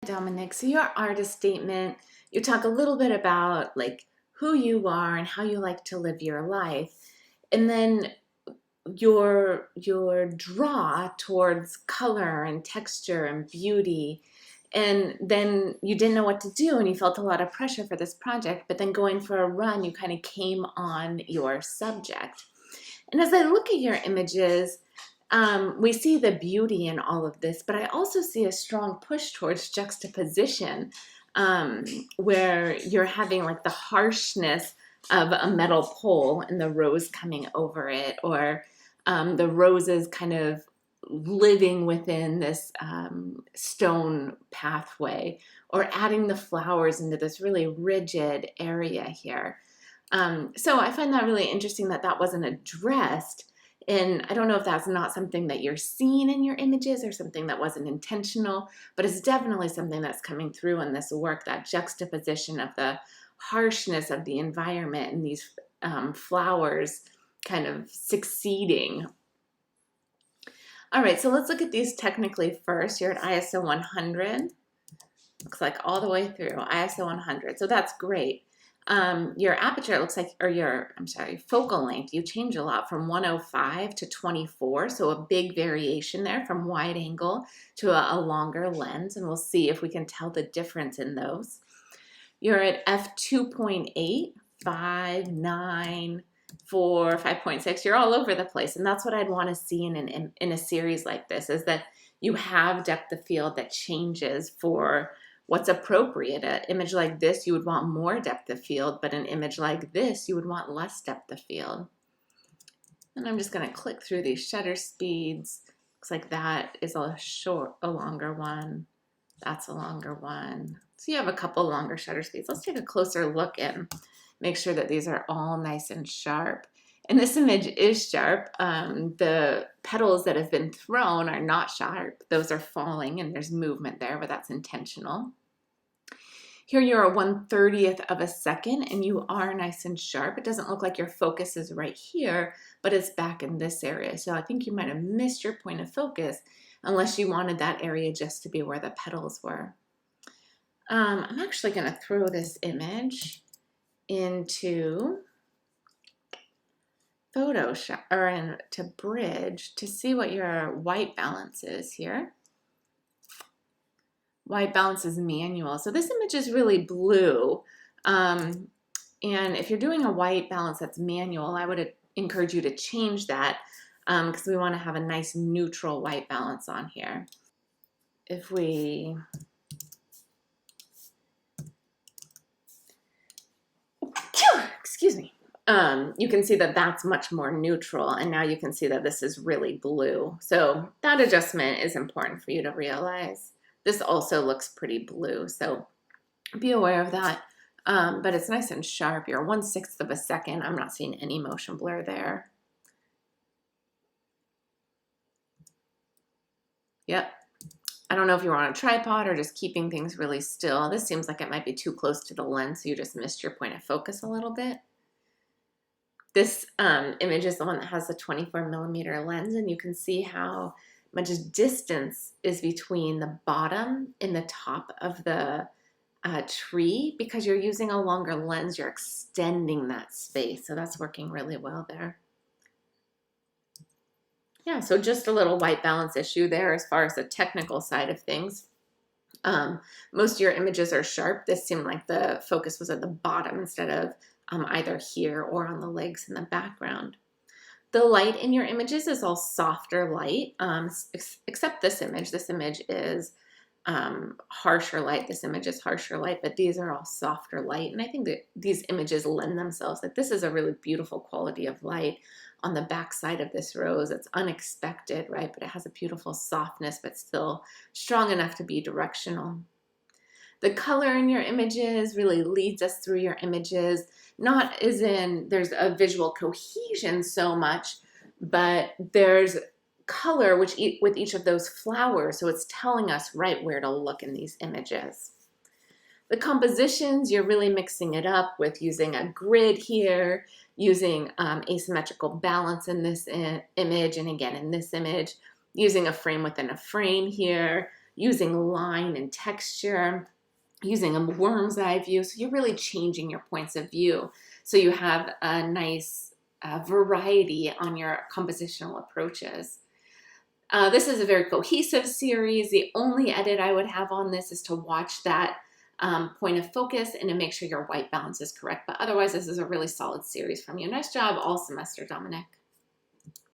Dominic. So your artist statement, you talk a little bit about like who you are and how you like to live your life. And then your draw towards color and texture and beauty. And then you didn't know what to do and you felt a lot of pressure for this project, but then going for a run, you kind of came on your subject. And as I look at your images, we see the beauty in all of this, but I also see a strong push towards juxtaposition, um, where you're having like the harshness of a metal pole and the rose coming over it, or the roses kind of living within this stone pathway, or adding the flowers into this really rigid area here. So I find that really interesting that that wasn't addressed. And I don't know if that's not something that you're seeing in your images or something that wasn't intentional, but it's definitely something that's coming through in this work, that juxtaposition of the harshness of the environment and these flowers kind of succeeding. All right, so let's look at these technically first. You're at ISO 100. Looks like all the way through ISO 100. So that's great. Your aperture, it looks like, or focal length, you change a lot from 105 to 24. So a big variation there from wide angle to a longer lens. And we'll see if we can tell the difference in those. You're at f2.8, 5, 9, 4, 5.6. You're all over the place. And that's what I'd want to see in a series like this, is that you have depth of field that changes for what's appropriate. An image like this, you would want more depth of field, but an image like this, you would want less depth of field. And I'm just going to click through these shutter speeds. Looks like that is a longer one. That's a longer one. So you have a couple longer shutter speeds. Let's take a closer look and make sure that these are all nice and sharp. And this image is sharp. The petals that have been thrown are not sharp. Those are falling and there's movement there, but that's intentional. Here you're a 1/30th of a second and you are nice and sharp. It doesn't look like your focus is right here, but it's back in this area. So I think you might have missed your point of focus unless you wanted that area just to be where the petals were. I'm actually going to throw this image into Photoshop or into Bridge to see what your white balance is here. White balance is manual. So this image is really blue. And if you're doing a white balance that's manual, I would encourage you to change that because we want to have a nice neutral white balance on here. If we excuse me. You can see that that's much more neutral, and now you can see that this is really blue. So that adjustment is important for you to realize. This also looks pretty blue, so be aware of that. But it's nice and sharp. You're 1/6 of a second. I'm not seeing any motion blur there. Yep. I don't know if you were on a tripod or just keeping things really still. This seems like it might be too close to the lens, so you just missed your point of focus a little bit. This image is the one that has the 24mm lens, and you can see how much distance is between the bottom and the top of the tree. Because you're using a longer lens, you're extending that space, so that's working really well there. Yeah, so just a little white balance issue there as far as the technical side of things. Most of your images are sharp. This seemed like the focus was at the bottom instead of either here or on the legs in the background. The light in your images is all softer light, except this image. This image is harsher light. This image is harsher light, but these are all softer light. And I think that these images lend themselves, that this is a really beautiful quality of light on the back side of this rose. It's unexpected, right? But it has a beautiful softness, but still strong enough to be directional. The color in your images really leads us through your images, not as in there's a visual cohesion so much, but there's color with each of those flowers, so it's telling us right where to look in these images. The compositions, you're really mixing it up with using a grid here, using asymmetrical balance in this image, and again in this image, using a frame within a frame here, using line and texture, using a worm's eye view. So you're really changing your points of view. So you have a nice variety on your compositional approaches. This is a very cohesive series. The only edit I would have on this is to watch that point of focus and to make sure your white balance is correct. But otherwise, this is a really solid series from you. Nice job all semester, Dominic.